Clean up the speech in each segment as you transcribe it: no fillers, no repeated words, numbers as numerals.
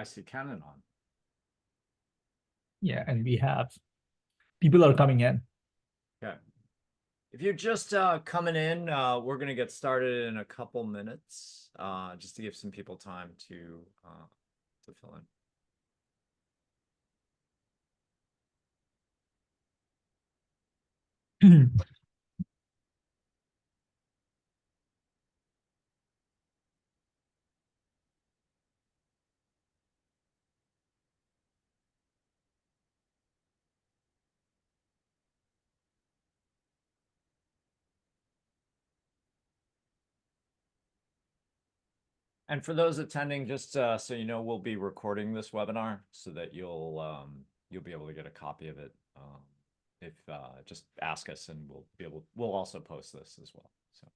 I see Canon on. Yeah, and we have people are coming in. Okay. If you're just coming in, we're going to get started in a couple minutes, just to give some people time to fill And for those attending, just so you know, we'll be recording this webinar so that you'll be able to get a copy of it. If just ask us, and we'll also post this as well. So.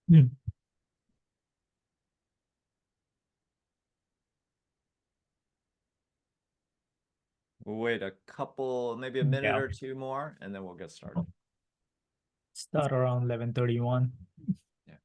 Hmm. We'll wait a couple, maybe a minute Yeah, or two more, and then we'll get started. start around 11:31. Yeah.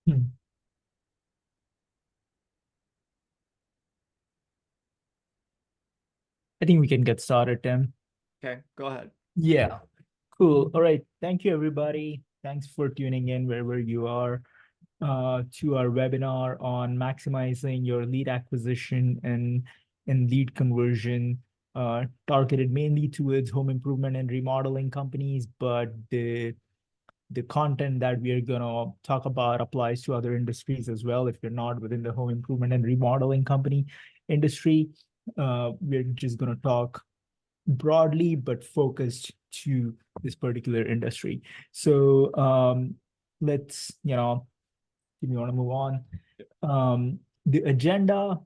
Hmm. I think we can get started, Tim. Okay, go ahead. Yeah, cool. All right. Thank you, everybody. Thanks for tuning in wherever you are to our webinar on maximizing your lead acquisition and lead conversion, targeted mainly towards home improvement and remodeling companies, but the content that we are going to talk about applies to other industries as well. If you're not within the home improvement and remodeling company industry, we're just going to talk broadly but focused to this particular industry. So let's, if you want to move on. The agenda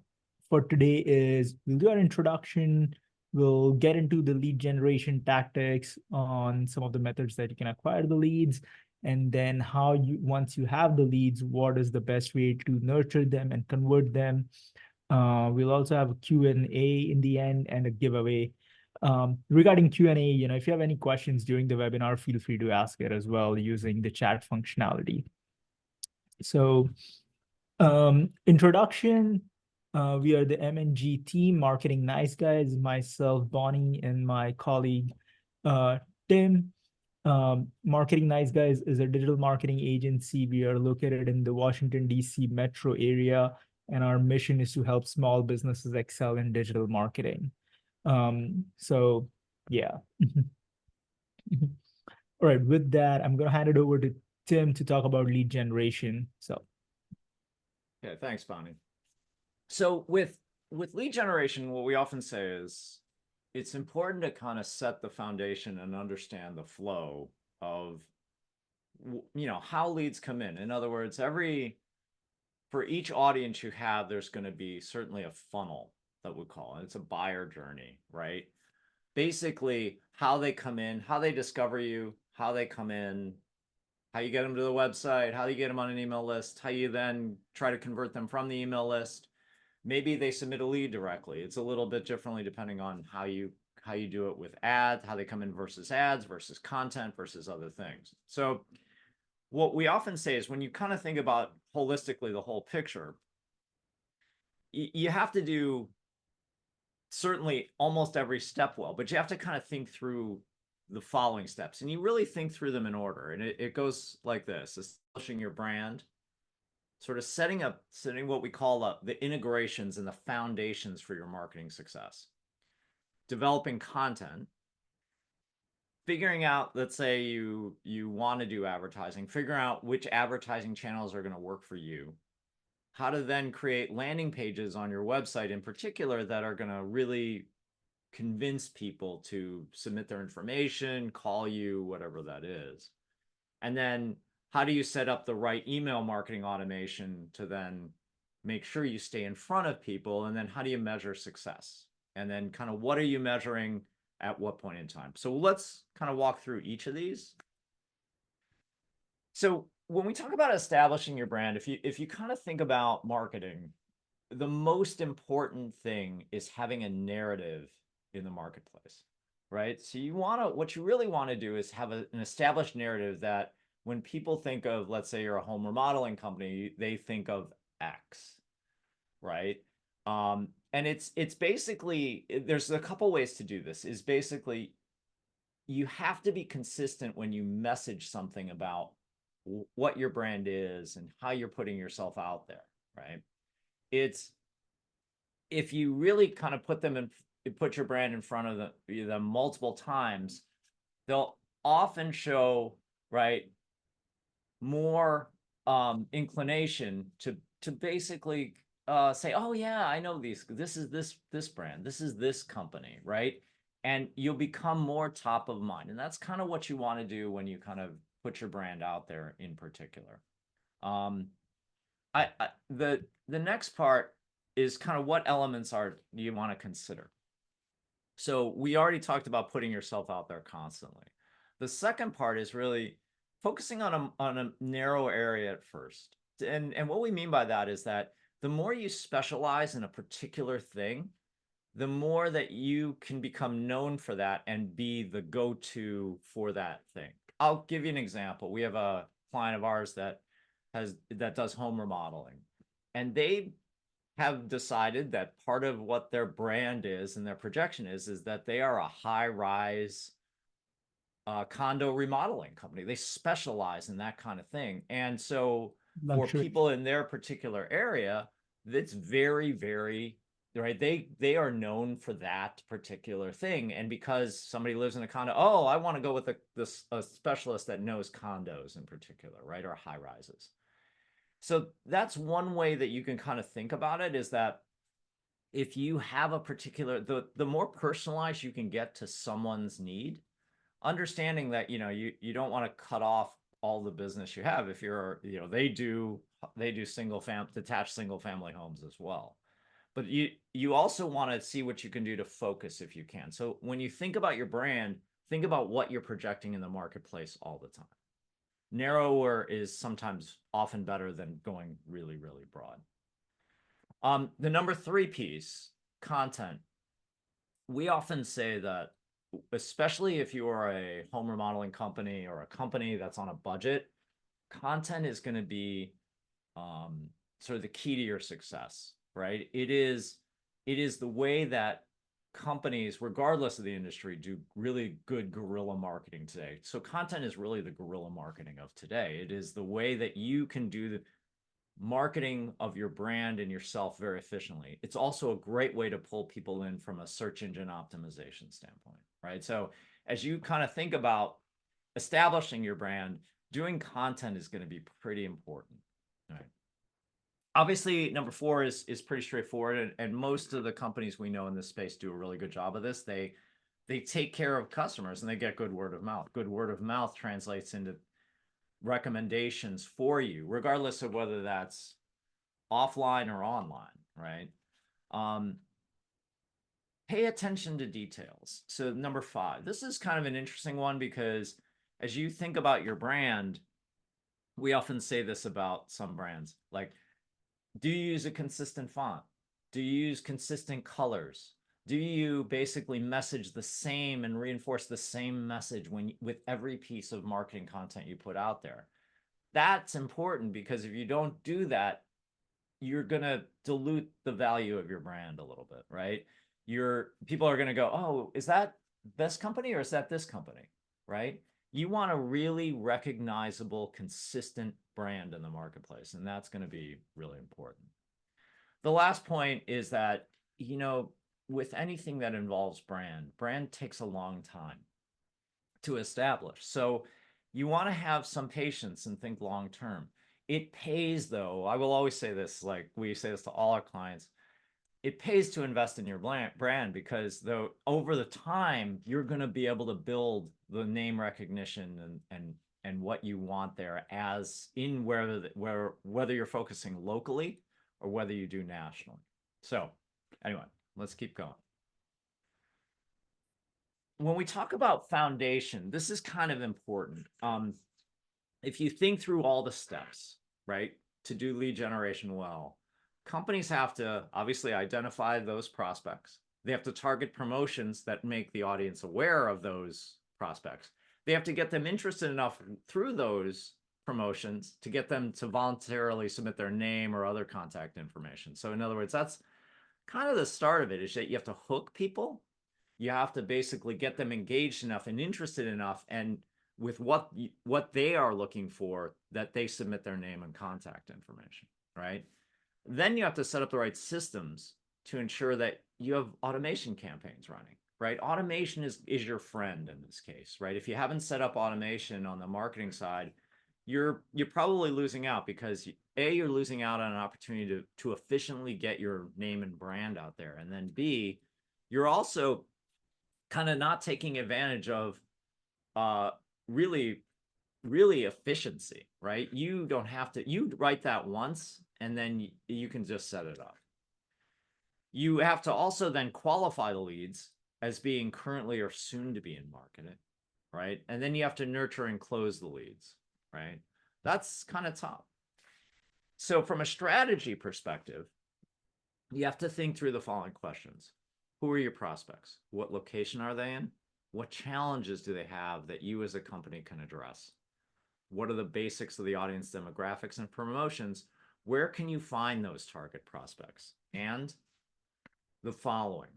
for today is we'll do our introduction. We'll get into the lead generation tactics on some of the methods that you can acquire the leads, and then how you, once you have the leads, what is the best way to nurture them and convert them. We'll also have a Q&A in the end and a giveaway. Regarding Q&A, if you have any questions during the webinar, feel free to ask it as well using the chat functionality. So introduction, we are the M&G team, Marketing Nice Guys, myself, Bonnie, and my colleague, Tim. Marketing Nice Guys is a digital marketing agency. We are located in the Washington, D.C. metro area, and our mission is to help small businesses excel in digital marketing. So, yeah. All right, with that, I'm going to hand it over to Tim to talk about lead generation. So, Okay, thanks, Bonnie. So with lead generation, what we often say is it's important to kind of set the foundation and understand the flow of how leads come in. In other words, for each audience you have, there's going to be certainly a funnel that we call it. It's a buyer journey, right? Basically, how they come in, how they discover you, how they come in, how you get them to the website, how you get them on an email list, how you then try to convert them from the email list. Maybe they submit a lead directly. It's a little bit differently depending on how you do it with ads, how they come in versus ads versus content versus other things. So what we often say is when you kind of think about holistically the whole picture, you have to do certainly almost every step well, but you have to kind of think through the following steps, and you really think through them in order. And it goes like this: establishing your brand, sort of setting what we call the integrations and the foundations for your marketing success, developing content, figuring out, let's say you want to do advertising, figuring out which advertising channels are going to work for you, how to then create landing pages on your website in particular that are going to really convince people to submit their information, call you, whatever that is. And then how do you set up the right email marketing automation to then make sure you stay in front of people? And then how do you measure success? And then kind of what are you measuring at what point in time? So let's kind of walk through each of these. So when we talk about establishing your brand, if you kind of think about marketing, the most important thing is having a narrative in the marketplace, right? So what you really want to do is have an established narrative that when people think of, let's say you're a home remodeling company, they think of X, right? And it's basically, there's a couple ways to do this. Is basically you have to be consistent when you message something about what your brand is and how you're putting yourself out there, right? It's if you really kind of put your brand in front of them multiple times, they'll often show, right, more inclination to basically say, oh yeah, I know these. This is this brand. This is this company, right? And you'll become more top of mind. And that's kind of what you want to do when you kind of put your brand out there in particular. Um, the next part is kind of what elements do you want to consider. So we already talked about putting yourself out there constantly. The second part is really focusing on a narrow area at first. And what we mean by that is that the more you specialize in a particular thing, the more that you can become known for that and be the go-to for that thing. I'll give you an example. We have a client of ours that does home remodeling, and they have decided that part of what their brand is and their projection is that they are a high-rise condo remodeling company. They specialize in that kind of thing. And so for Luxury. people in their particular area, it's very, very right. They are known for that particular thing. And because somebody lives in a condo, oh, I want to go with a specialist that knows condos in particular, right? Or high rises. So that's one way that you can kind of think about it, is that if you have a particular, the more personalized you can get to someone's need, understanding that you don't want to cut off all the business you have. If you're, they do detached single family homes as well, but you also want to see what you can do to focus if you can. So when you think about your brand, think about what you're projecting in the marketplace all the time. Narrower is sometimes often better than going really, really broad. The number 3 piece, content. We often say that, especially if you are a home remodeling company or a company that's on a budget, content is going to be sort of the key to your success, right? It is the way that companies, regardless of the industry, do really good guerrilla marketing today. So content is really the guerrilla marketing of today. It is the way that you can do the marketing of your brand and yourself very efficiently. It's also a great way to pull people in from a search engine optimization standpoint, right? So as you kind of think about establishing your brand, doing content is going to be pretty important, right? Obviously, number 4 is pretty straightforward, and most of the companies we know in this space do a really good job of this. They take care of customers and they get good word of mouth. Good word of mouth translates into recommendations for you, regardless of whether that's offline or online, right? Pay attention to details. So number 5, this is kind of an interesting one, because as you think about your brand, we often say this about some brands, like, do you use a consistent font? Do you use consistent colors? Do you basically message the same and reinforce the same message with every piece of marketing content you put out there? That's important, because if you don't do that, you're going to dilute the value of your brand a little bit, right? People are going to go, oh, is that this company or is that this company, right? You want a really recognizable, consistent brand in the marketplace, and that's going to be really important. The last point is that, with anything that involves brand takes a long time to establish. So you want to have some patience and think long term. It pays, though. I will always say this, like we say this to all our clients. It pays to invest in your brand, because over the time you're going to be able to build the name recognition and and what you want there, as in whether you're focusing locally or whether you do nationally. So anyway, let's keep going. When we talk about foundation, this is kind of important. If you think through all the steps, right, to do lead generation well, companies have to obviously identify those prospects. They have to target promotions that make the audience aware of those prospects. They have to get them interested enough through those promotions to get them to voluntarily submit their name or other contact information. So in other words, that's kind of the start of it, is that you have to hook people. You have to basically get them engaged enough and interested enough and with what they are looking for, that they submit their name and contact information, right? Then you have to set up the right systems to ensure that you have automation campaigns running, right? Automation is your friend in this case, right? If you haven't set up automation on the marketing side, you're probably losing out, because you're losing out on an opportunity to efficiently get your name and brand out there. And then B, you're also kind of not taking advantage of really efficiency, right? You don't have to, you write that once and then you can just set it up. You have to also then qualify the leads as being currently or soon to be in marketing, right? And then you have to nurture and close the leads, right? That's kind of tough. So from a strategy perspective, you have to think through the following questions. Who are your prospects? What location are they in? What challenges do they have that you as a company can address? What are the basics of the audience demographics and promotions? Where can you find those target prospects? And the following.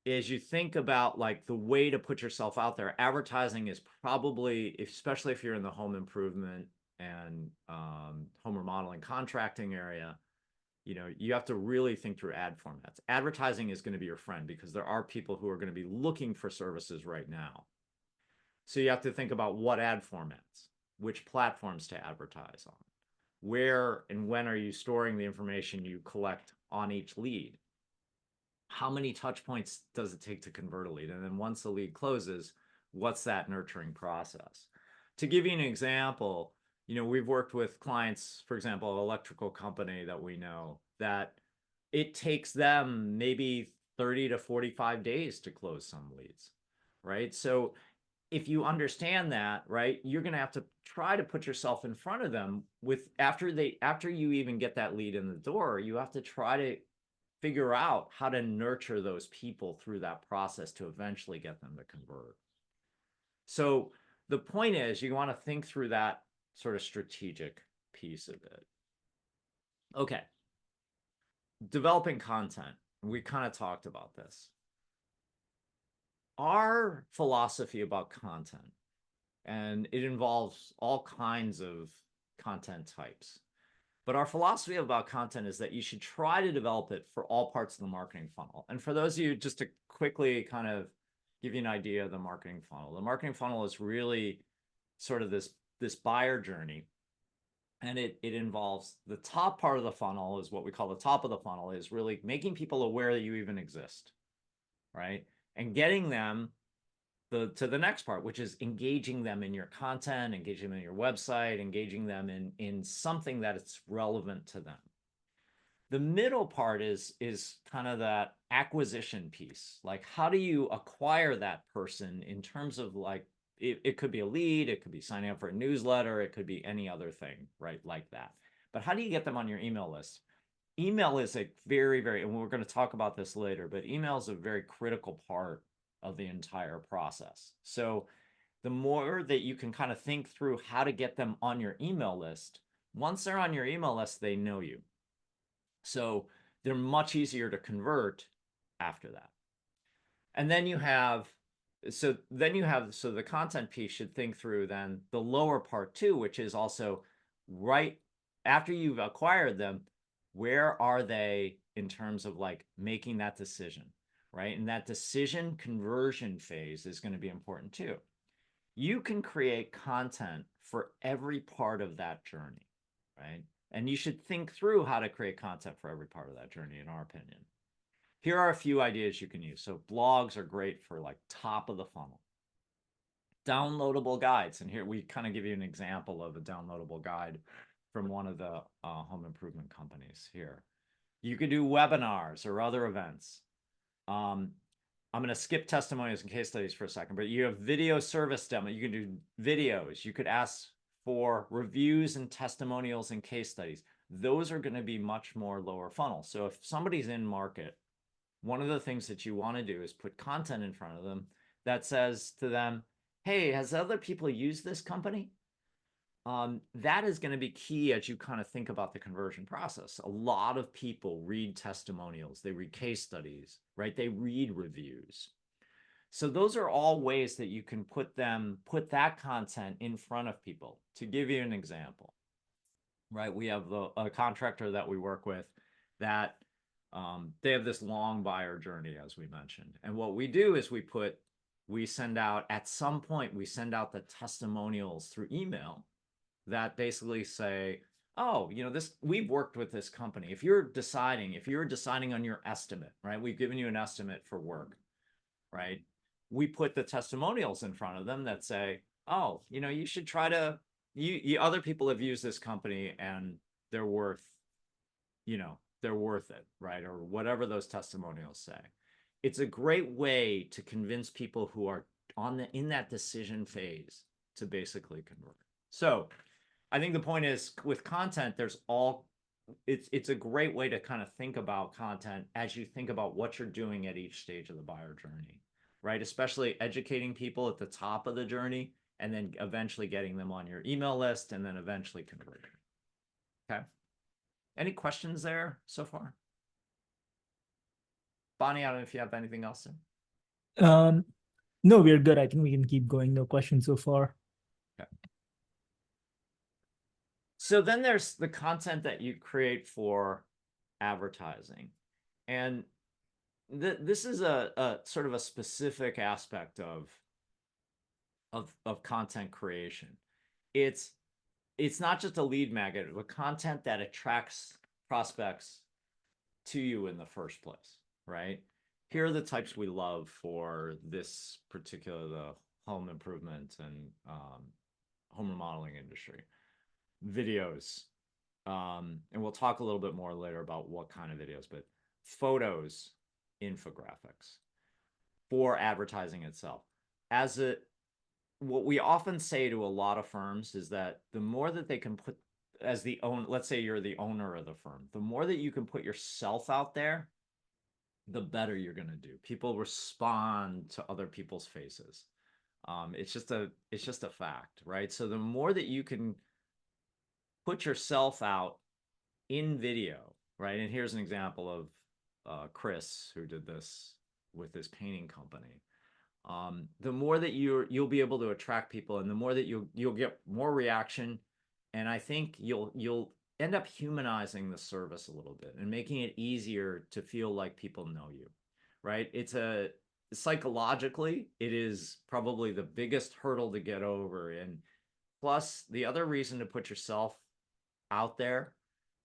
As you think about like the way to put yourself out there, advertising is probably, especially if you're in the home improvement and home remodeling contracting area, you have to really think through ad formats. Advertising is going to be your friend because there are people who are going to be looking for services right now. So you have to think about what ad formats, which platforms to advertise on, where and when are you storing the information you collect on each lead? How many touch points does it take to convert a lead? And then once the lead closes, what's that nurturing process? To give you an example, we've worked with clients, for example, an electrical company that we know, that it takes them maybe 30 to 45 days to close some leads, right? So if you understand that, right, you're going to have to try to put yourself in front of them after you even get that lead in the door, you have to try to figure out how to nurture those people through that process to eventually get them to convert. So the point is, you want to think through that sort of strategic piece of it. Okay. Developing content. We kind of talked about this. Our philosophy about content, and it involves all kinds of content types, but our philosophy about content is that you should try to develop it for all parts of the marketing funnel. And for those of you, just to quickly kind of give you an idea of the marketing funnel is really sort of this buyer journey. And it involves the top part of the funnel, is what we call the top of the funnel, is really making people aware that you even exist, right? And getting them to the next part, which is engaging them in your content, engaging them in your website, engaging them in something that it's relevant to them. The middle part is kind of that acquisition piece. Like, how do you acquire that person in terms of like, it could be a lead, it could be signing up for a newsletter, it could be any other thing, right? Like that. But how do you get them on your email list? Email is a very, and we're going to talk about this later, but email is a very critical part of the entire process. So the more that you can kind of think through how to get them on your email list, once they're on your email list, they know you. So they're much easier to convert after that. And then so the content piece should think through then the lower part too, which is also right after you've acquired them, where are they in terms of like making that decision, right? And that decision conversion phase is going to be important too. You can create content for every part of that journey, right? And you should think through how to create content for every part of that journey, in our opinion. Here are a few ideas you can use. So blogs are great for like top of the funnel. downloadable guides. And here we kind of give you an example of a downloadable guide from one of the home improvement companies here. You could do webinars or other events. I'm going to skip testimonials and case studies for a second, but you have video service demo. You can do videos. You could ask for reviews and testimonials and case studies. Those are going to be much more lower funnel. So if somebody's in market, one of the things that you want to do is put content in front of them that says to them, hey, has other people used this company? That is going to be key as you kind of think about the conversion process. A lot of people read testimonials, they read case studies, right? They read reviews. So those are all ways that you can put that content in front of people. To give you an example, right? We have a contractor that we work with that they have this long buyer journey, as we mentioned. And what we do is we send out, at some point, we send out the testimonials through email that basically say, oh, we've worked with this company. If you're deciding on your estimate, right? We've given you an estimate for work, right? We put the testimonials in front of them that say, oh, you should try to, other people have used this company and they're worth it, right? Or whatever those testimonials say. It's a great way to convince people who are in that decision phase to basically convert. So I think the point is with content, it's a great way to kind of think about content as you think about what you're doing at each stage of the buyer journey, right? Especially educating people at the top of the journey and then eventually getting them on your email list and then eventually converting. Okay. Any questions there so far? Bonnie, I don't know if you have anything else. No, we're good. I think we can keep going. No questions so far. Okay. So then there's the content that you create for advertising. And this is a sort of a specific aspect of content creation. It's not just a lead magnet, but content that attracts prospects to you in the first place, right? Here are the types we love for this particular, the home improvement and home remodeling industry. Videos, and we'll talk a little bit more later about what kind of videos, but photos, infographics for advertising itself. What we often say to a lot of firms is that the more that they can put let's say you're the owner of the firm, the more that you can put yourself out there, the better you're going to do. People respond to other people's faces. It's just a fact, right? So the more that you can put yourself out in video, right? And here's an example of Chris, who did this with his painting company. The more that you'll be able to attract people, and the more that you'll get more reaction, and I think you'll end up humanizing the service a little bit and making it easier to feel like people know you, right? Psychologically, it is probably the biggest hurdle to get over. And plus, the other reason to put yourself out there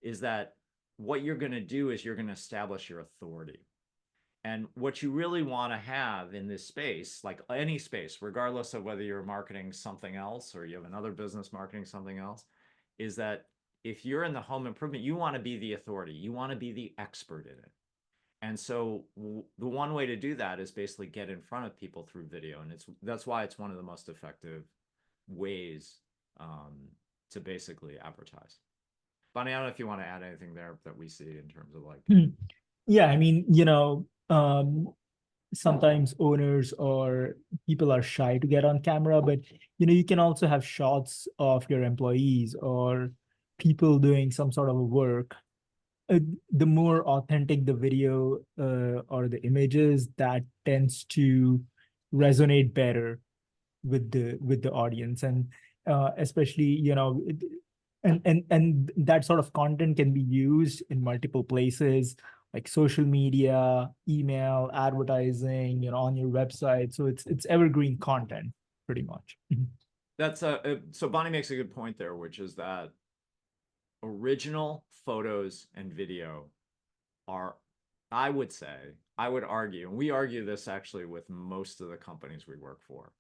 is that what you're going to do is you're going to establish your authority. And what you really want to have in this space, like any space, regardless of whether you're marketing something else or you have another business marketing something else, is that if you're in the home improvement, you want to be the authority. You want to be the expert in it. And so the one way to do that is basically get in front of people through video. And that's why it's one of the most effective ways to basically advertise. Bonnie, I don't know if you want to add anything there that we see in terms of like. Yeah, I mean, sometimes owners or people are shy to get on camera, but you can also have shots of your employees or people doing some sort of a work. The more authentic the video or the images, that tends to resonate better with the audience, and especially and that sort of content can be used in multiple places like social media, email, advertising, on your website. So it's evergreen content pretty much. So Bonnie makes a good point there, which is that original photos and video are, I would argue, and we argue this actually with most of the companies we work for,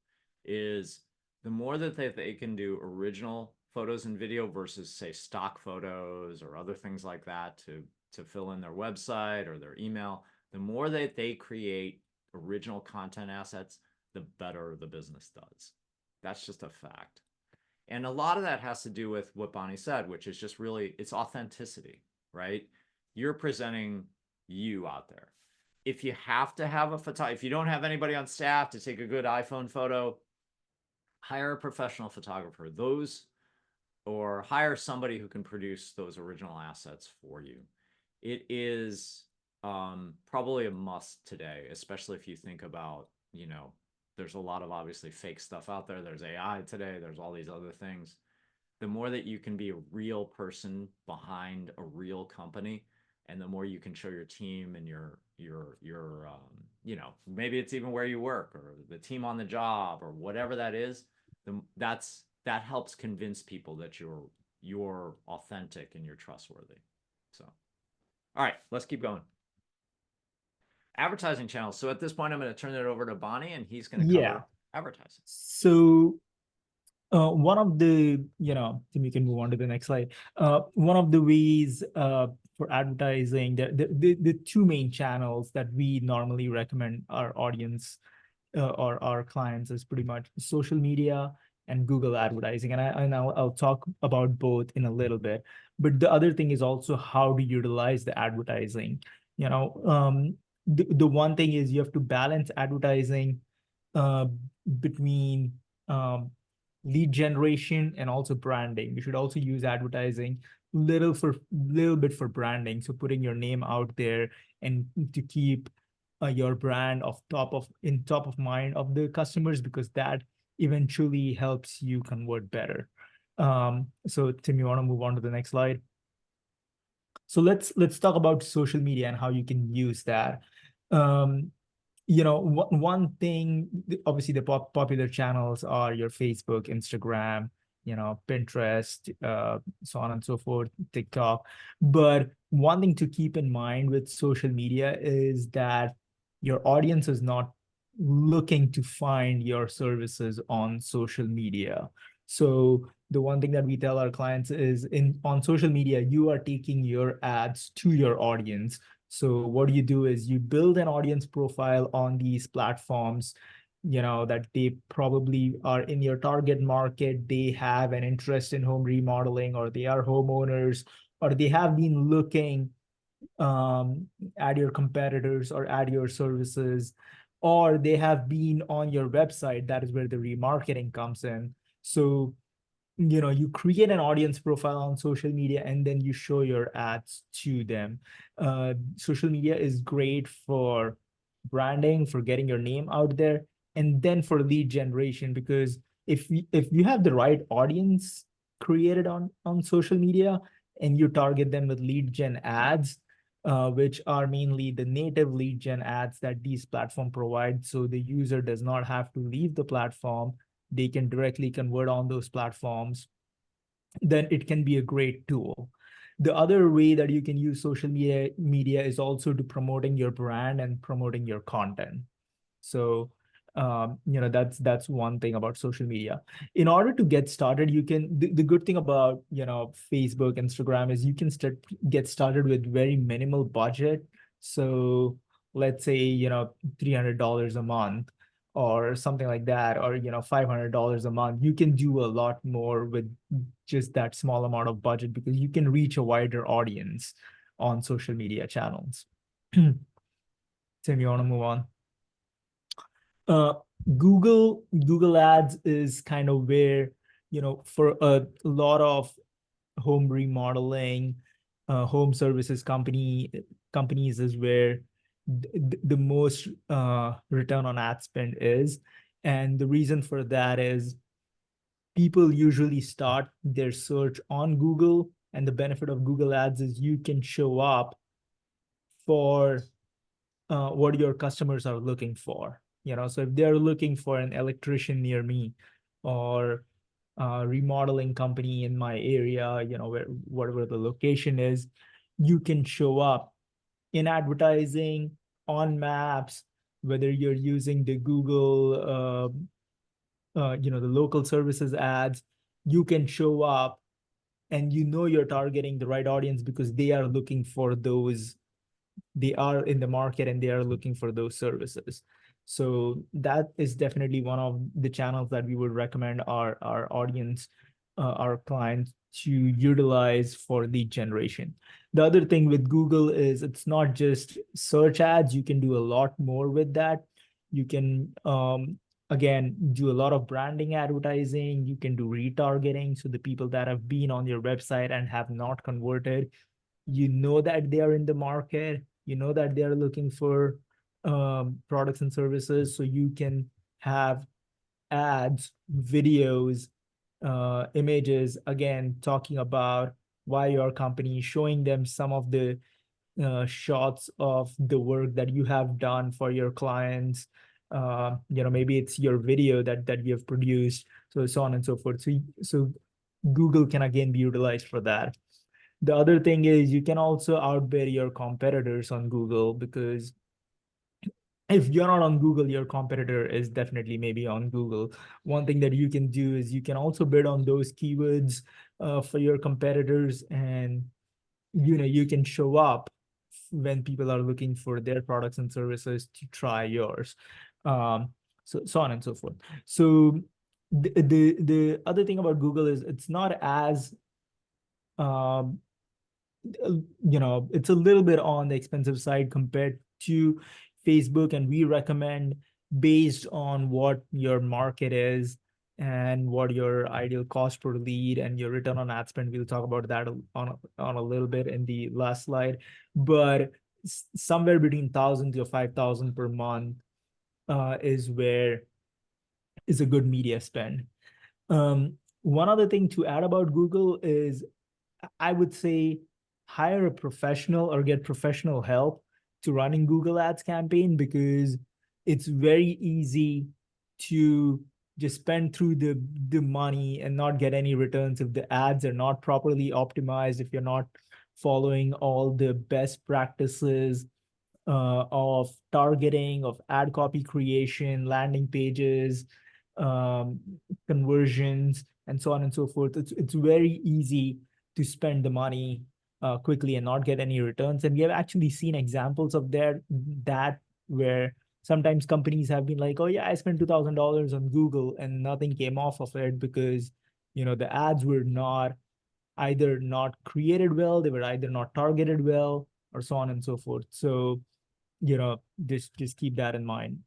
is the more that they can do original photos and video versus say stock photos or other things like that to fill in their website or their email, the more that they create original content assets, the better the business does. That's just a fact. And a lot of that has to do with what Bonnie said, which is just really it's authenticity, right? You're presenting you out there. If you have to have a photo, if you don't have anybody on staff to take a good iPhone photo, hire a professional photographer. Those or hire somebody who can produce those original assets for you. It is probably a must today, especially if you think about, there's a lot of obviously fake stuff out there. There's AI today, there's all these other things. The more that you can be a real person behind a real company, and the more you can show your team and maybe it's even where you work or the team on the job or whatever that is, that helps convince people that you're authentic and you're trustworthy. So, all right, let's keep going. Advertising channels. So at this point, I'm going to turn it over to Bonnie, and he's going to cover advertising. So one of the, then we can move on to the next slide. One of the ways for advertising, the two main channels that we normally recommend our audience or our clients is pretty much social media and Google advertising. And I'll talk about both in a little bit. But the other thing is also how to utilize the advertising. The one thing is you have to balance advertising between lead generation and also branding. You should also use advertising little bit for branding. So putting your name out there and to keep your brand top of mind of the customers, because that eventually helps you convert better. So Tim, you want to move on to the next slide? So let's talk about social media and how you can use that. One thing, obviously the popular channels are your Facebook, Instagram, Pinterest, so on and so forth, TikTok. But one thing to keep in mind with social media is that your audience is not looking to find your services on social media. So the one thing that we tell our clients is on social media, you are taking your ads to your audience. So what you do is you build an audience profile on these platforms, that they probably are in your target market. They have an interest in home remodeling, or they are homeowners, or they have been looking at your competitors or at your services, or they have been on your website. That is where the remarketing comes in. So you create an audience profile on social media and then you show your ads to them. Social media is great for branding, for getting your name out there, and then for lead generation, because if you have the right audience created on social media and you target them with lead gen ads, which are mainly the native lead gen ads that these platform provide, so the user does not have to leave the platform, they can directly convert on those platforms, then it can be a great tool. The other way that you can use social media is also to promoting your brand and promoting your content. So that's one thing about social media. In order to get started, you can the good thing about Facebook, Instagram is you can get started with very minimal budget. So let's say $300 a month or something like that, or $500 a month. You can do a lot more with just that small amount of budget, because you can reach a wider audience on social media channels. Tim, you want to move on? uh, Google Ads is kind of where, for a lot of home remodeling, home services companies is where the most return on ad spend is. And the reason for that is people usually start their search on Google, and the benefit of Google Ads is you can show up for what your customers are looking for. So if they're looking for an electrician near me, or a remodeling company in my area, whatever the location is, you can show up in advertising, on maps, whether you're using the Google the local services ads, you can show up and you're targeting the right audience because they are looking for those, they are in the market and they are looking for those services. So that is definitely one of the channels that we would recommend our audience, our clients to utilize for lead generation. The other thing with Google is it's not just search ads. You can do a lot more with that. You can again do a lot of branding advertising. You can do retargeting. So the people that have been on your website and have not converted, that they are in the market, that they are looking for products and services. So you can have ads, videos, images, again, talking about why your company, showing them some of the shots of the work that you have done for your clients. Maybe it's your video that you have produced, so on and so forth. So Google can again be utilized for that. The other thing is you can also outbid your competitors on Google, because if you're not on Google, your competitor is definitely maybe on Google. One thing that you can do is you can also bid on those keywords for your competitors, and you can show up when people are looking for their products and services to try yours. So on and so forth. So the other thing about Google is it's not as um, it's a little bit on the expensive side compared to Facebook, and we recommend based on what your market is and what your ideal cost per lead and your return on ad spend. We'll talk about that on a little bit in the last slide, but somewhere between 1,000 to 5,000 per month is where is a good media spend. One other thing to add about Google is I would say hire a professional or get professional help to running Google Ads campaign, because it's very easy to just spend through the money and not get any returns if the ads are not properly optimized, if you're not following all the best practices of targeting, of ad copy creation, landing pages, um, conversions, and so on and so forth. It's very easy to spend the money quickly and not get any returns. And we have actually seen examples of that where sometimes companies have been like, oh yeah, I spent $2,000 on Google and nothing came off of it because the ads were either not created well, they were either not targeted well, or so on and so forth. So just keep that in mind.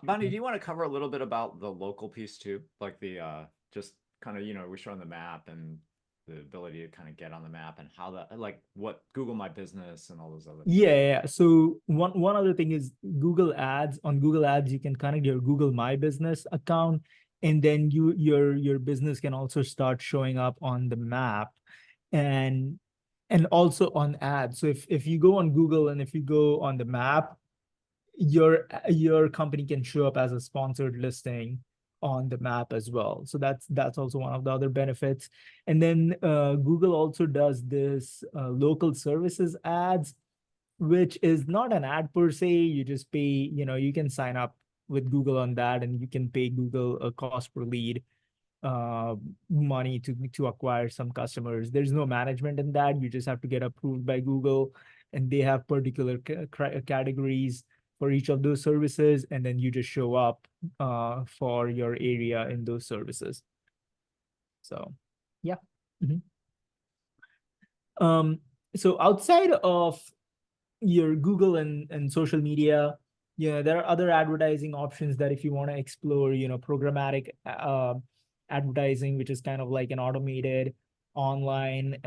Bonnie, do you want to cover a little bit about the local piece too? Like the just kind of, we're showing the map and the ability to kind of get on the map and how that, like what Google My Business and all those other things. Yeah. So one other thing is Google Ads. On Google Ads, you can connect your Google My Business account, and then your business can also start showing up on the map, and also on ads. So if you go on Google and if you go on the map, your company can show up as a sponsored listing on the map as well. So that's also one of the other benefits. And then Google also does this local services ads, which is not an ad per se. You just pay, you can sign up with Google on that, and you can pay Google a cost per lead money to acquire some customers. There's no management in that. You just have to get approved by Google, and they have particular categories for each of those services, and then you just show up for your area in those services. So yeah. Mhm. So outside of your Google and social media, there are other advertising options that if you want to explore, programmatic advertising, which is kind of like an automated online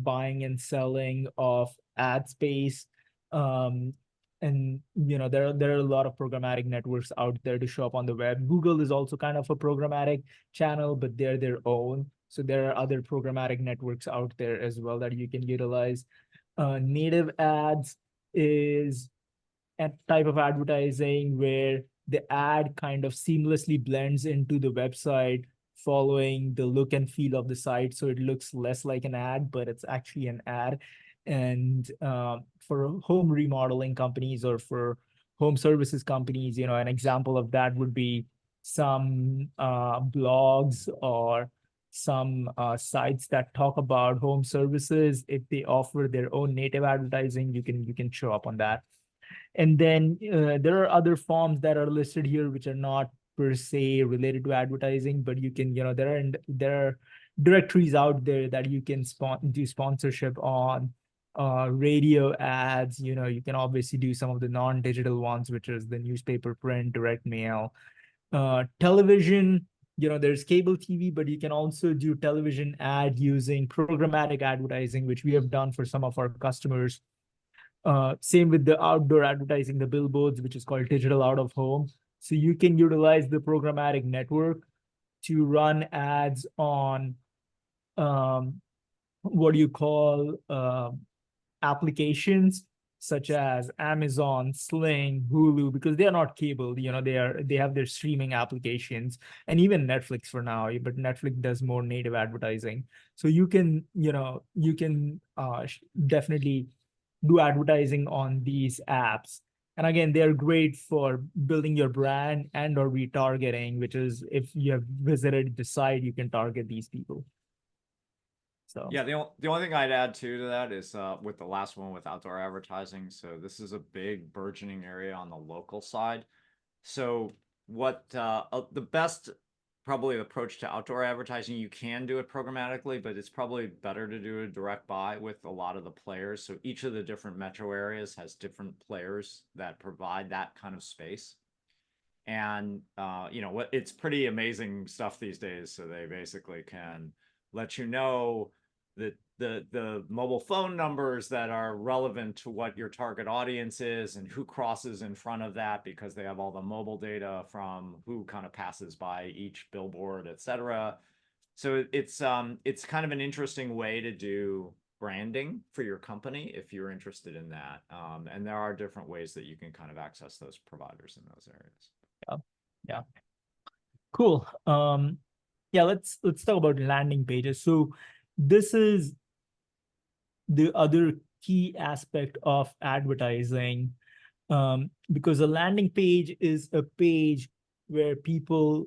buying and selling of ad space. And there are a lot of programmatic networks out there to show up on the web. Google is also kind of a programmatic channel, but they're their own. So there are other programmatic networks out there as well that you can utilize. Native ads is a type of advertising where the ad kind of seamlessly blends into the website, following the look and feel of the site. So it looks less like an ad, but it's actually an ad. And for home remodeling companies or for home services companies, an example of that would be some blogs or some sites that talk about home services. If they offer their own native advertising, you can show up on that. And then there are other forms that are listed here which are not per se related to advertising, but you can, there are directories out there that you can do sponsorship on. Radio ads, you can obviously do some of the non-digital ones, which is the newspaper, print, direct mail. Television, there's cable TV, but you can also do television ad using programmatic advertising, which we have done for some of our customers. Same with the outdoor advertising, the billboards, which is called digital out of home. So you can utilize the programmatic network to run ads on what do you call applications such as Amazon, Sling, Hulu, because they are not cable, they have their streaming applications, and even Netflix for now, but Netflix does more native advertising. So you can definitely do advertising on these apps. And again, they're great for building your brand and or retargeting, which is if you have visited the site, you can target these people. So Yeah, the only thing I'd add to that is with the last one with outdoor advertising. So this is a big burgeoning area on the local side. So what the best probably approach to outdoor advertising, you can do it programmatically, but it's probably better to do a direct buy with a lot of the players. So each of the different metro areas has different players that provide that kind of space. And what it's pretty amazing stuff these days. So they basically can let you know that the mobile phone numbers that are relevant to what your target audience is and who crosses in front of that, because they have all the mobile data from who kind of passes by each billboard, etc. So it's kind of an interesting way to do branding for your company if you're interested in that. And there are different ways that you can kind of access those providers in those areas. yeah, yeah, cool. Yeah, let's talk about landing pages. So this is the other key aspect of advertising, because a landing page is a page where people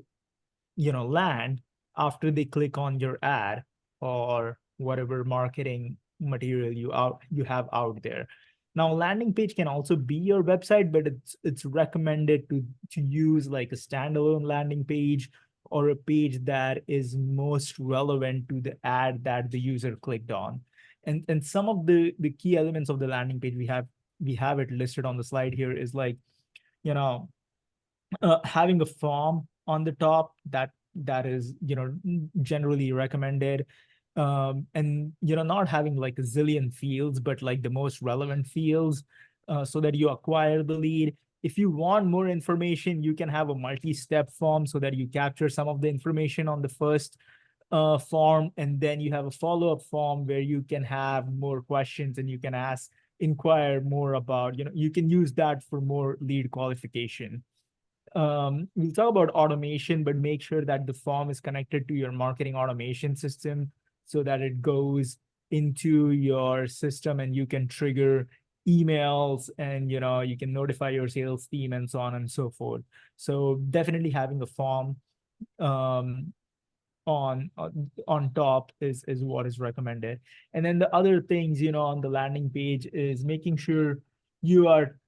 land after they click on your ad or whatever marketing material you have out there. Now, landing page can also be your website, but it's recommended to use like a standalone landing page or a page that is most relevant to the ad that the user clicked on. And some of the key elements of the landing page we have it listed on the slide here is like, you know having a form on the top that is generally recommended, and not having like a zillion fields, but like the most relevant fields, so that you acquire the lead. If you want more information, you can have a multi-step form so that you capture some of the information on the first form, and then you have a follow-up form where you can have more questions and you can inquire more about, you can use that for more lead qualification. We'll talk about automation, but make sure that the form is connected to your marketing automation system so that it goes into your system and you can trigger emails, and you can notify your sales team and so on and so forth. So definitely having a form um, on top is what is recommended. And then the other things, on the landing page is making sure you are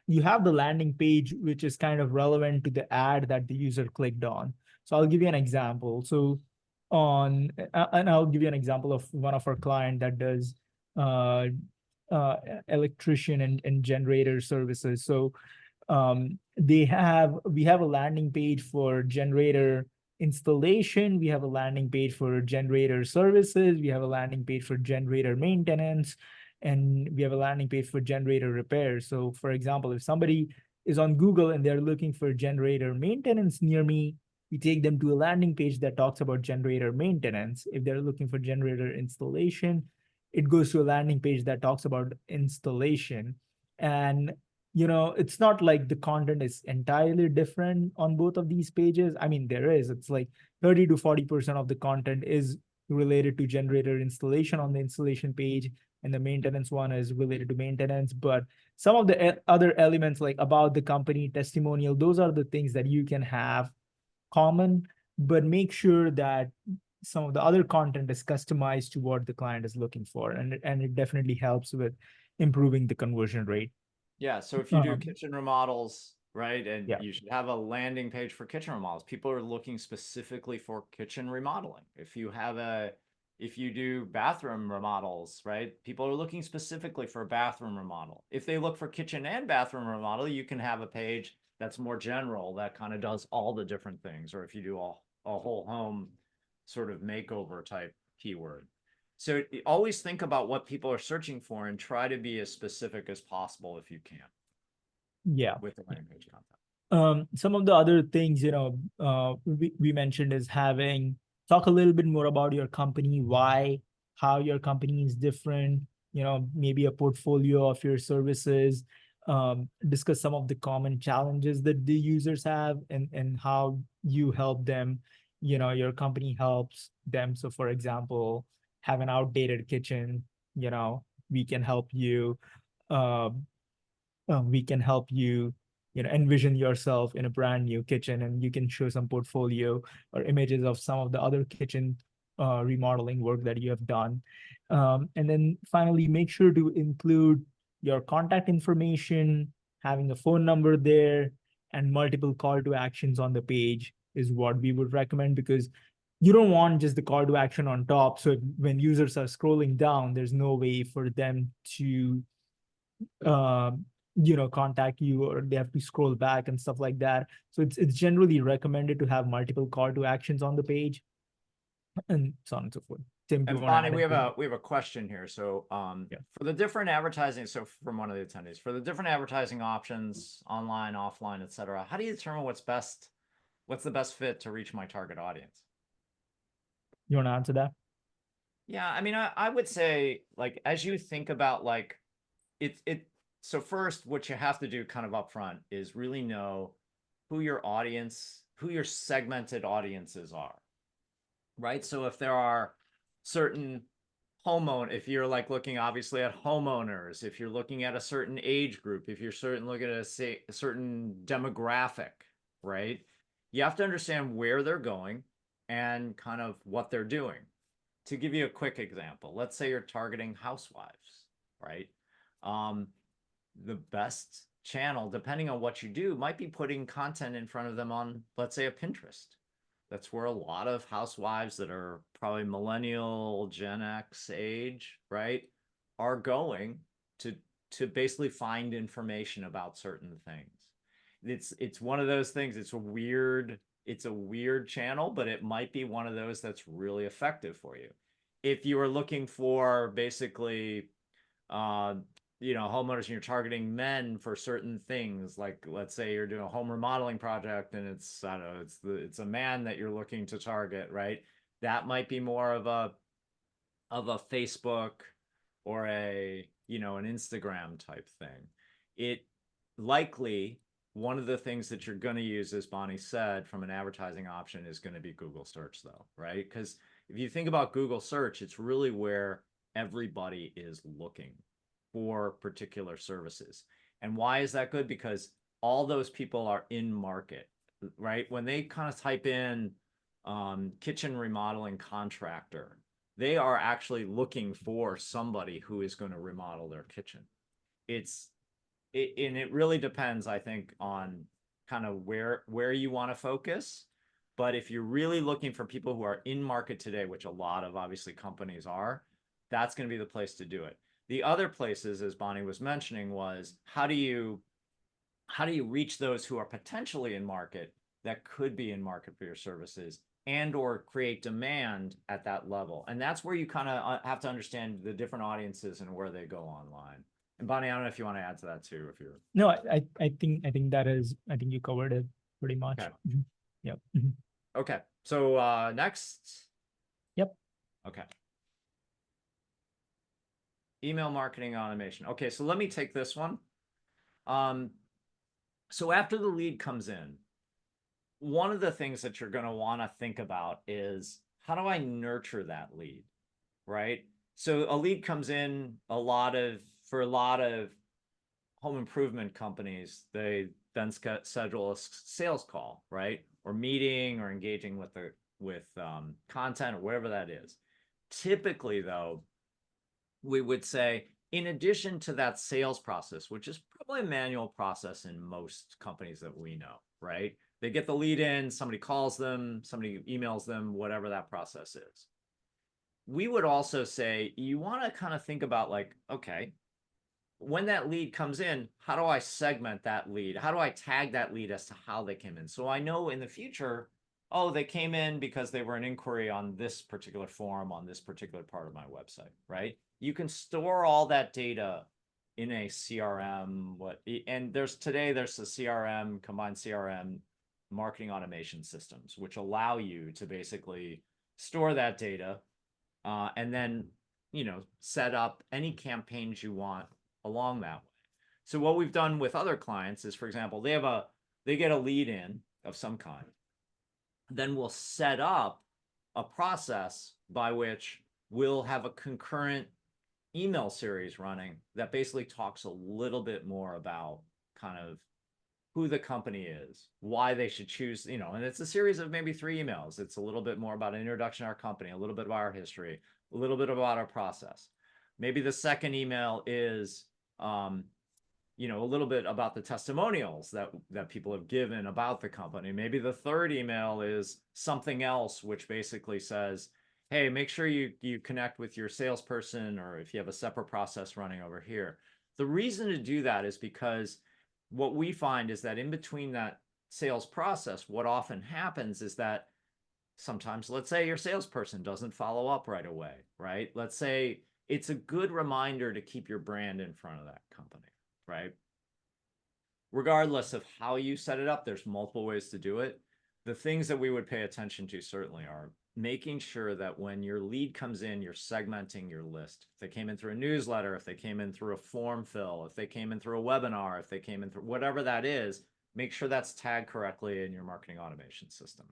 you have the landing page, which is kind of relevant to the ad that the user clicked on. So I'll give you an example. So and I'll give you an example of one of our client that does uh, electrician and generator services. So we have a landing page for generator installation, we have a landing page for generator services, we have a landing page for generator maintenance, and we have a landing page for generator repair. So for example, if somebody is on Google and they're looking for generator maintenance near me, we take them to a landing page that talks about generator maintenance. If they're looking for generator installation, it goes to a landing page that talks about installation. And it's not like the content is entirely different on both of these pages. I mean, there is. It's like 30 to 40% of the content is related to generator installation on the installation page, and the maintenance one is related to maintenance. But some of the other elements like about the company, testimonial, those are the things that you can have common, but make sure that some of the other content is customized to what the client is looking for, and it definitely helps with improving the conversion rate. Yeah, so if you do Um, kitchen remodels, right, and yeah, you should have a landing page for kitchen remodels. People are looking specifically for kitchen remodeling. If you do bathroom remodels, right, people are looking specifically for a bathroom remodel. If they look for kitchen and bathroom remodel, you can have a page that's more general that kind of does all the different things. Or if you do a whole home sort of makeover type keyword. So always think about what people are searching for and try to be as specific as possible if you can yeah. with the landing page content. Some of the other things, we mentioned is talk a little bit more about your company, why, how your company is different, maybe a portfolio of your services, discuss some of the common challenges that the users have, and how you help them, your company helps them. So for example, have an outdated kitchen, we can help you, uh, we can help you envision yourself in a brand new kitchen, and you can show some portfolio or images of some of the other kitchen remodeling work that you have done. And then finally, make sure to include your contact information. Having a phone number there and multiple call to actions on the page is what we would recommend, because you don't want just the call to action on top, so when users are scrolling down, there's no way for them to uh, contact you, or they have to scroll back and stuff like that. So it's generally recommended to have multiple call to actions on the page, and so on and so forth. Tim, do you And want to Bonnie, add anything? we have a question here. So Yeah. for the different advertising, so from one of the attendees, for the different advertising options, online, offline, et cetera, how do you determine what's the best fit to reach my target audience? You want to answer that? Yeah, I mean, I would say like as you think about like it so first what you have to do kind of upfront is really know who your segmented audiences are, right? So if there are certain if you're like looking obviously at homeowners, if you're looking at a certain age group, if you're looking at a certain demographic, right? You have to understand where they're going and kind of what they're doing. To give you a quick example, let's say you're targeting housewives, right? Um, the best channel, depending on what you do, might be putting content in front of them on, let's say, a Pinterest. That's where a lot of housewives that are probably millennial, Gen X age, right, are going to basically find information about certain things. It's one of those things. It's a weird channel, but it might be one of those that's really effective for you. If you are looking for basically uh, homeowners and you're targeting men for certain things, like let's say you're doing a home remodeling project and it's, I don't know, it's a man that you're looking to target, right? That might be more of a Facebook or an Instagram type thing. It likely one of the things that you're going to use, as Bonnie said, from an advertising option is going to be Google search, though, right? Because if you think about Google search, it's really where everybody is looking for particular services. And why is that good? Because all those people are in market, right? When they kind of type in kitchen remodeling contractor, they are actually looking for somebody who is going to remodel their kitchen. It's and it really depends, I think, on kind of where you want to focus. But if you're really looking for people who are in market today, which a lot of obviously companies are, that's going to be the place to do it. The other places, as Bonnie was mentioning, was how do you reach those who are potentially in market that could be in market for your services and or create demand at that level. And that's where you kind of have to understand the different audiences and where they go online. And Bonnie, I don't know if you want to add to that too, if you're No, I think you covered it pretty much. okay. Yep. Okay. So next. Yep. Okay. Email marketing automation. Okay, so let me take this one. So after the lead comes in, one of the things that you're going to want to think about is how do I nurture that lead, right? So a lead comes in for a lot of home improvement companies, they then schedule a sales call, right? Or meeting or engaging with content or whatever that is. Typically, though, we would say, in addition to that sales process, which is probably a manual process in most companies that we know, right? They get the lead in, somebody calls them, somebody emails them, whatever that process is. We would also say you want to kind of think about like, okay, when that lead comes in, how do I segment that lead? How do I tag that lead as to how they came in? So I know in the future, oh, they came in because they were an inquiry on this particular forum on this particular part of my website, right? You can store all that data in a CRM. And there's the CRM, combined CRM marketing automation systems, which allow you to basically store that data and then set up any campaigns you want along that way. So what we've done with other clients is, for example, they get a lead in of some kind. Then we'll set up a process by which we'll have a concurrent email series running that basically talks a little bit more about kind of who the company is, why they should choose, and it's a series of maybe 3 emails. It's a little bit more about an introduction to our company, a little bit about our history, a little bit about our process. Maybe the second email is a little bit about the testimonials that people have given about the company. Maybe the third email is something else, which basically says, hey, make sure you connect with your salesperson, or if you have a separate process running over here. The reason to do that is because what we find is that in between that sales process, what often happens is that sometimes, let's say your salesperson doesn't follow up right away, right? Let's say it's a good reminder to keep your brand in front of that company, right? Regardless of how you set it up, there's multiple ways to do it. The things that we would pay attention to certainly are making sure that when your lead comes in, you're segmenting your list. If they came in through a newsletter, if they came in through a form fill, if they came in through a webinar, if they came in through whatever that is, make sure that's tagged correctly in your marketing automation system,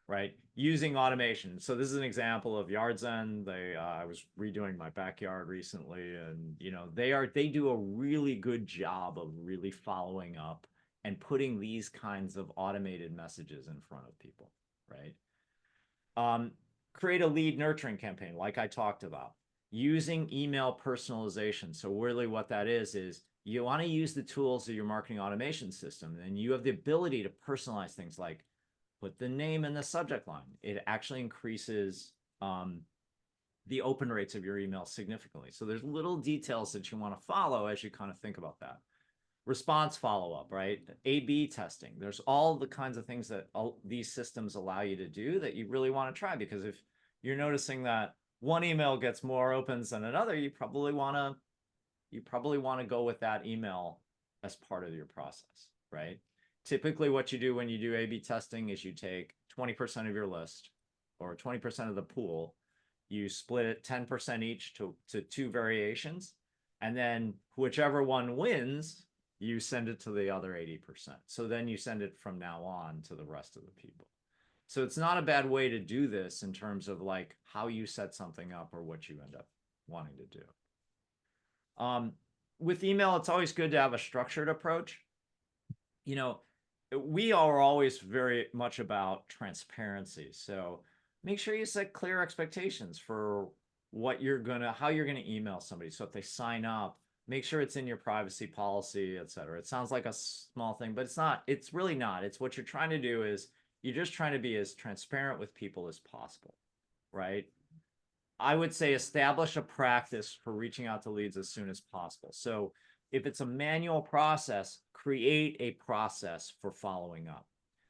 right? Using automation. So this is an example of YardZen. I was redoing my backyard recently, and they do a really good job of really following up and putting these kinds of automated messages in front of people, right? Create a lead nurturing campaign, like I talked about, using email personalization. So really what that is you want to use the tools of your marketing automation system, and you have the ability to personalize things like put the name in the subject line. It actually increases the open rates of your email significantly. So there's little details that you want to follow as you kind of think about that. Response follow-up, right? A/B testing. There's all the kinds of things that these systems allow you to do that you really want to try, because if you're noticing that one email gets more opens than another, you probably want to go with that email as part of your process, right? Typically what you do when you do A/B testing is you take 20% of your list or 20% of the pool, you split it 10% each to 2 variations, and then whichever one wins, you send it to the other 80%. So then you send it from now on to the rest of the people. So it's not a bad way to do this in terms of like how you set something up or what you end up wanting to do. With email, it's always good to have a structured approach. We are always very much about transparency. So make sure you set clear expectations for how you're going to email somebody. So if they sign up, make sure it's in your privacy policy, et cetera. It sounds like a small thing, but it's not. It's really not. It's what you're trying to do is you're just trying to be as transparent with people as possible, right? I would say establish a practice for reaching out to leads as soon as possible. So if it's a manual process, create a process for following up.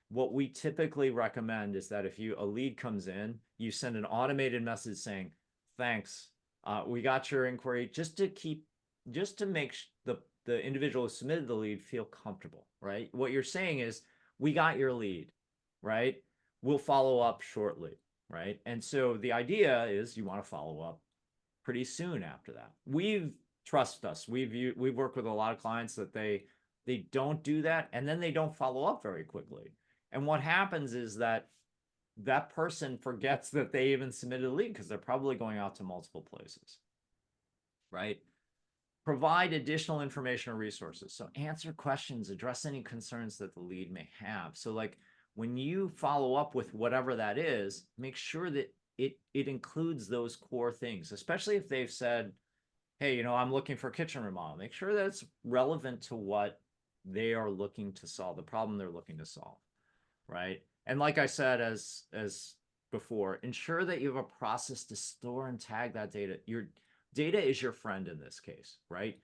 What we typically recommend is that if a lead comes in, you send an automated message saying, thanks, we got your inquiry, just to make the individual who submitted the lead feel comfortable, right? What you're saying is, we got your lead, right? We'll follow up shortly, right? And so the idea is you want to follow up pretty soon after that. Trust us, we've worked with a lot of clients that they don't do that, and then they don't follow up very quickly. And what happens is that that person forgets that they even submitted a lead because they're probably going out to multiple places, right? Provide additional information or resources. So answer questions, address any concerns that the lead may have. So like when you follow up with whatever that is, make sure that it includes those core things, especially if they've said, hey, I'm looking for kitchen remodel. Make sure that it's relevant to what they are looking to solve, the problem they're looking to solve, right? And like I said, as before, ensure that you have a process to store and tag that data. Your data is your friend in this case, right?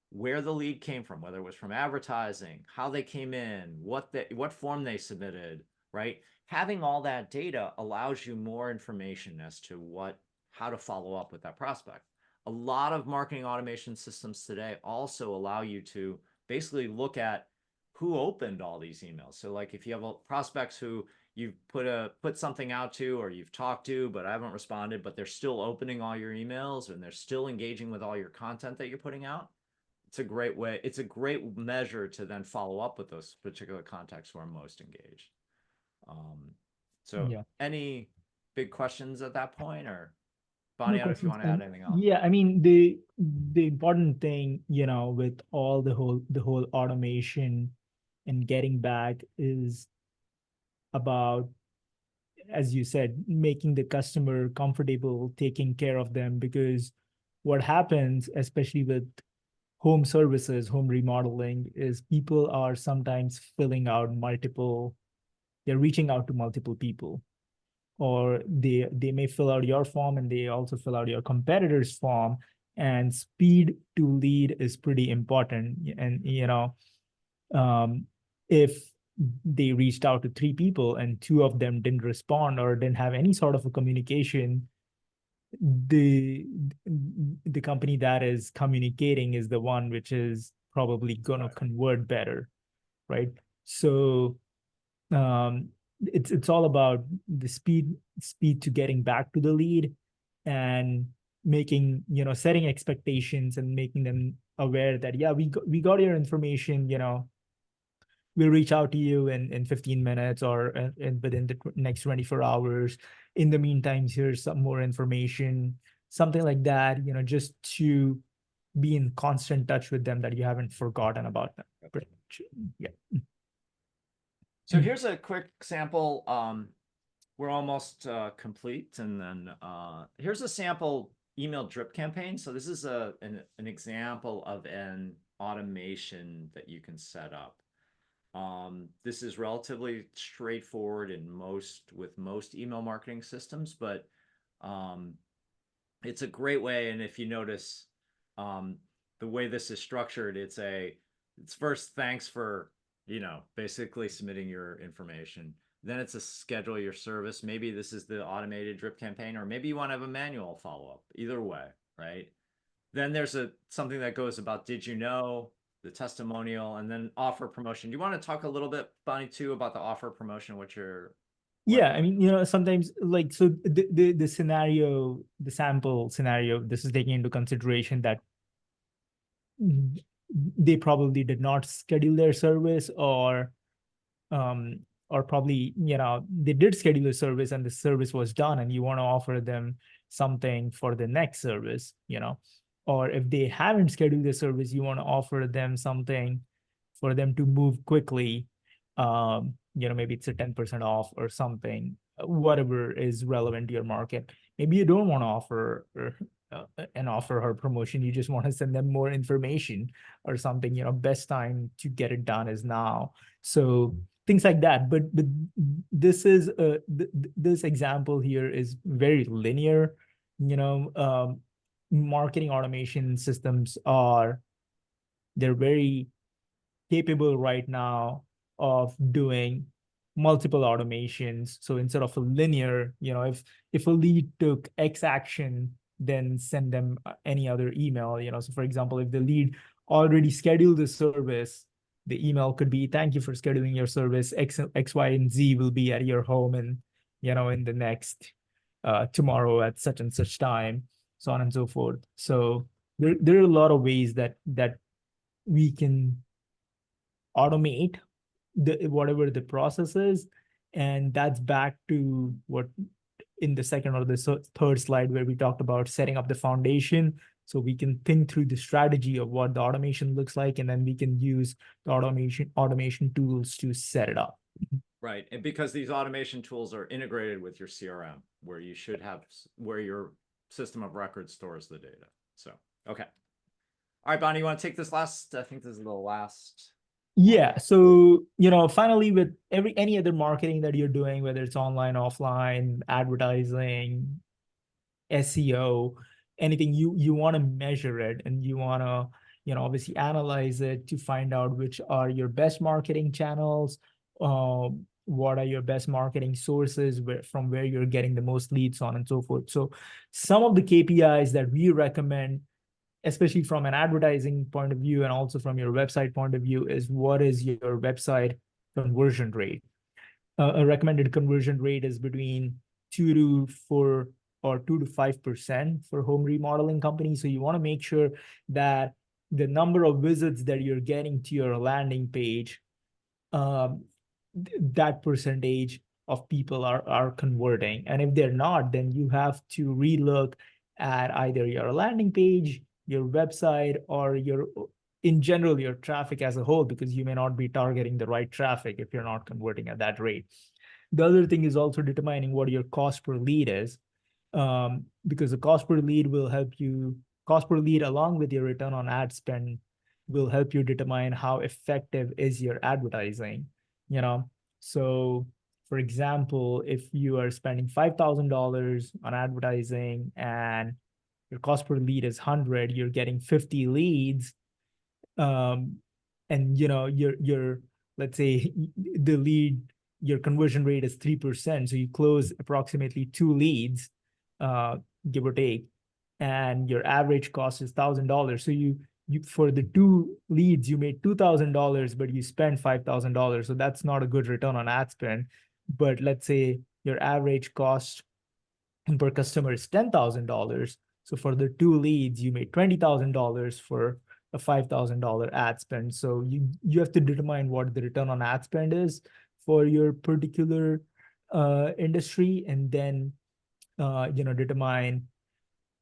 Where the lead came from, whether it was from advertising, how they came in, what form they submitted, right? Having all that data allows you more information as to how to follow up with that prospect. A lot of marketing automation systems today also allow you to basically look at who opened all these emails. So like if you have prospects who you've put something out to or you've talked to but I haven't responded, but they're still opening all your emails and they're still engaging with all your content that you're putting out, it's a great measure to then follow up with those particular contacts who are most engaged. So Yeah. any big questions at that point, or No Bonnie, if you questions. want to add And anything else? yeah, I mean the important thing, with all the whole automation and getting back is about, as you said, making the customer comfortable, taking care of them. Because what happens, especially with home services, home remodeling, is people are sometimes they're reaching out to multiple people, or they may fill out your form and they also fill out your competitor's form, and speed to lead is pretty important. And if they reached out to three people and two of them didn't respond or didn't have any sort of a communication, the the company that is communicating is the one which is probably going to Right. convert better, right? So it's all about the speed to getting back to the lead, and making, setting expectations and making them aware that, yeah, we got your information, we'll reach out to you in 15 minutes or within the next 24 hours. In the meantime, here's some more information, something like that, just to be in constant touch with them, that you haven't forgotten about them. Pretty much. Yeah. So here's a quick sample. We're almost complete, and then here's a sample email drip campaign. So this is an example of an automation that you can set up. This is relatively straightforward with most email marketing systems, but um, it's a great way. And if you notice, um, the way this is structured, it's first thanks for basically submitting your information. Then it's a schedule your service. Maybe this is the automated drip campaign, or maybe you want to have a manual follow up. Either way, right? Then there's something that goes about did you know, the testimonial, and then offer promotion. Do you want to talk a little bit, Bonnie, too, about the offer promotion, what Yeah, I mean, sometimes, like, so the sample scenario, this is taking into consideration that they probably did not schedule their service, um or probably, they did schedule a service and the service was done, and you want to offer them something for the next service. Or if they haven't scheduled the service, you want to offer them something for them to move quickly. Maybe it's a 10% off or something, whatever is relevant to your market. Maybe you don't want to offer an offer or promotion, you just want to send them more information or something. Best time to get it done is now. So things like that. But this example here is very linear. Marketing automation systems they're very capable right now of doing multiple automations. So instead of a linear, if a lead took X action, then send them any other email. So for example, if the lead already scheduled the service, the email could be, thank you for scheduling your service. X, Y, and Z will be at your home, and in the next tomorrow at such and such time, so on and so forth. So there are a lot of ways that we can automate whatever the process is, And that's back to what in the second or the third slide where we talked about setting up the foundation. So we can think through the strategy of what the automation looks like, and then we can use the automation tools to set it up. Right. And because these automation tools are integrated with your CRM, where you should have, where your system of record stores the data. So, okay. All right, Bonnie, you want to take this last? I think this is the last. Yeah. So, finally, with any other marketing that you're doing, whether it's online, offline, advertising, SEO, anything, you want to measure it, and you want to, obviously analyze it to find out which are your best marketing channels, what are your best marketing sources, from where you're getting the most leads, on and so forth. So some of the KPIs that we recommend, especially from an advertising point of view and also from your website point of view, is what is your website conversion rate. A recommended conversion rate is between 2 to 4 or 2 to 5% for home remodeling companies. So you want to make sure that the number of visits that you're getting to your landing page, um, that percentage of people are converting. And if they're not, then you have to relook at either your landing page, your website, or in general, your traffic as a whole, because you may not be targeting the right traffic if you're not converting at that rate. The other thing is also determining what your cost per lead is, because the cost per lead along with your return on ad spend will help you determine how effective is your advertising. So for example, if you are spending $5,000 on advertising and your cost per lead is 100, you're getting 50 leads, and your let's say your conversion rate is 3%, so you close approximately 2 leads, give or take, and your average cost is $1,000. So you for the 2 leads you made $2,000, but you spent $5,000. So that's not a good return on ad spend. But let's say your average cost per customer is $10,000. So for the 2 leads, you made $20,000 for a $5,000 ad spend. So you have to determine what the return on ad spend is for your particular industry, and then determine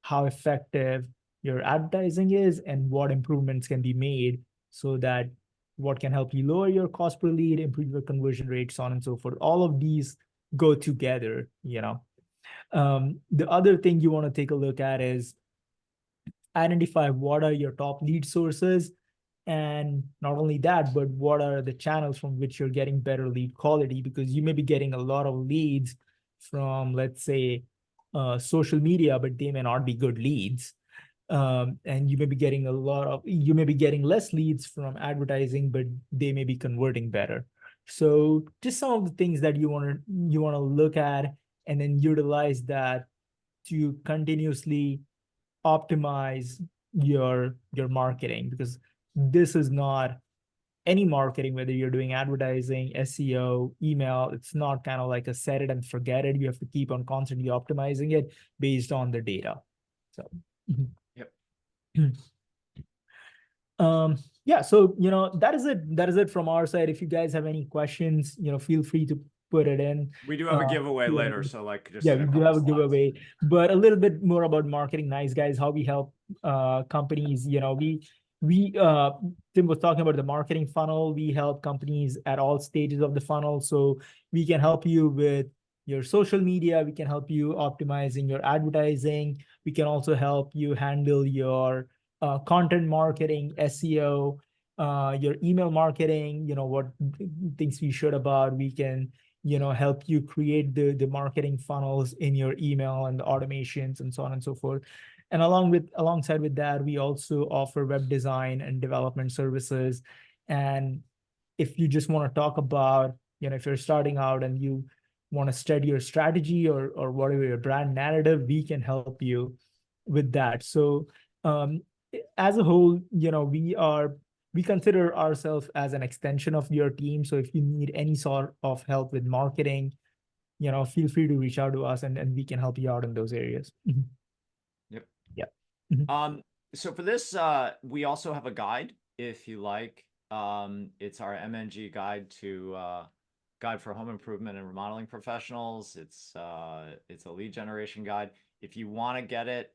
how effective your advertising is and what improvements can be made, so that what can help you lower your cost per lead, improve your conversion rates, so on and so forth. All of these go together. The other thing you want to take a look at is identify what are your top lead sources, and not only that, but what are the channels from which you're getting better lead quality, because you may be getting a lot of leads from, let's say, social media, but they may not be good leads. And you may be getting less leads from advertising, but they may be converting better. So just some of the things that you want to look at, and then utilize that to continuously optimize your marketing, because this is not any marketing, whether you're doing advertising, SEO, email. It's not kind of like a set it and forget it. You have to keep on constantly optimizing it based on the data. So Yep. yeah, so that is it from our side. If you guys have any questions, feel free to put it in. We do have a giveaway later, so like just Yeah, in a we do couple have a slides. giveaway, but a little bit more about Marketing Nice Guys, how we help companies. Tim was talking about the marketing funnel. We help companies at all stages of the funnel. So we can help you with your social media. We can help you optimizing your advertising. We can also help you handle your content marketing, SEO, your email marketing, what things we should about. We can help you create the marketing funnels in your email and the automations and so on and so forth. And alongside with that, we also offer web design and development services. And if you just want to talk about, if you're starting out and you want to study your strategy or whatever your brand narrative, we can help you with that. So as a whole, we consider ourselves as an extension of your team. So if you need any sort of help with marketing, feel free to reach out to us, and we can help you out in those areas. Yep. Yeah. So for this, we also have a guide if you like. It's our MNG guide to guide for home improvement and remodeling professionals. It's a lead generation guide. If you want to get it,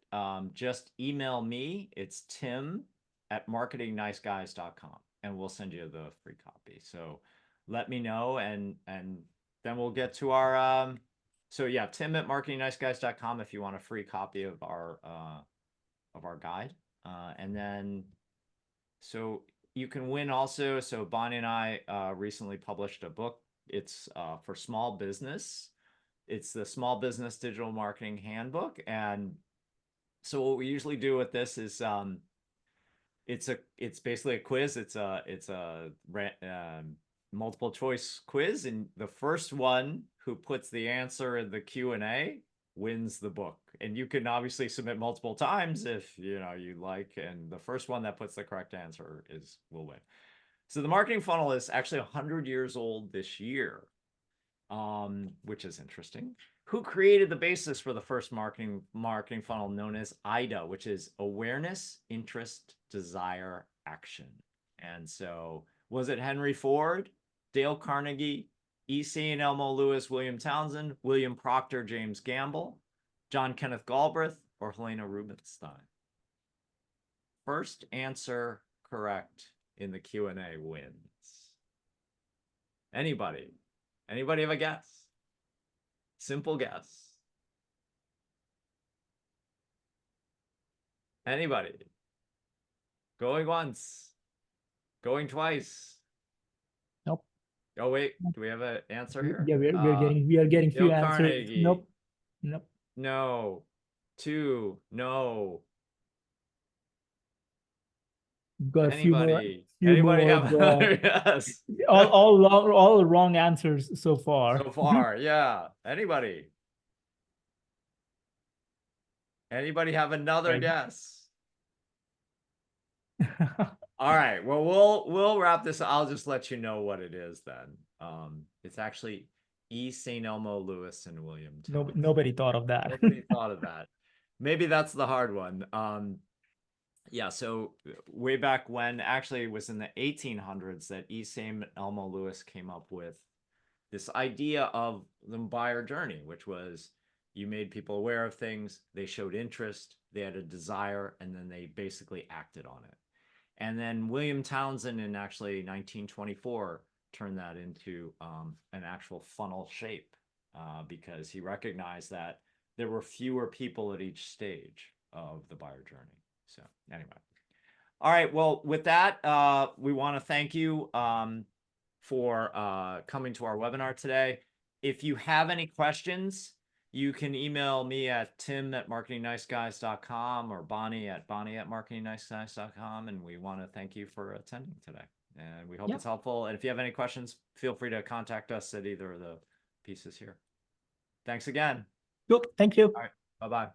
just email me. It's tim@marketingniceguys.com, and we'll send you the free copy. So let me know, and then we'll get to our so yeah, tim@marketingniceguys.com if you want a free copy of our guide. And then so you can win also. So Bonnie and I recently published a book. It's for small business. It's the Small Business Digital Marketing Handbook. And so what we usually do with this is it's basically a quiz. It's a multiple choice quiz, and the first one who puts the answer in the Q&A wins the book. And you can obviously submit multiple times if you like, and the first one that puts the correct answer will win. So the marketing funnel is actually 100 years old this year, which is interesting. Who created the basis for the first marketing funnel, known as IDA, which is awareness, interest, desire, action? And so was it Henry Ford, Dale Carnegie, E. St. Elmo Lewis, William Townsend, William Proctor, James Gamble, John Kenneth Galbraith, or Helena Rubinstein? First answer correct in the Q&A wins. Anybody have a guess? Simple guess. Anybody? Going once, going twice. Nope. Oh wait, do we have an answer here? Yeah, we are getting few Dale answers. Carnegie. Nope. No. 2. No. Got a few more. Anybody have another guess? all wrong answers so far. So far, yeah. Anybody have another guess? All right. Well, we'll wrap this. I'll just let you know what it is then. It's actually E. St. Elmo Lewis and William Townsend. Nobody thought of that. Nobody thought of that. Maybe that's the hard one. Yeah, so way back when, actually it was in the 1800s that E. St. Elmo Lewis came up with this idea of the buyer journey, which was you made people aware of things, they showed interest, they had a desire, and then they basically acted on it. And then William Townsend in actually 1924 turned that into an actual funnel shape because he recognized that there were fewer people at each stage of the buyer journey. So anyway, all right. Well, with that, we want to thank you for coming to our webinar today. If you have any questions, you can email me at tim@marketingniceguys.com or bonnie@marketingniceguys.com. And we want to thank you for attending today. And we hope it's helpful. And if you have any questions, feel free to contact us at either of the pieces here. Thanks again. Cool. Thank you. All right. Bye-bye.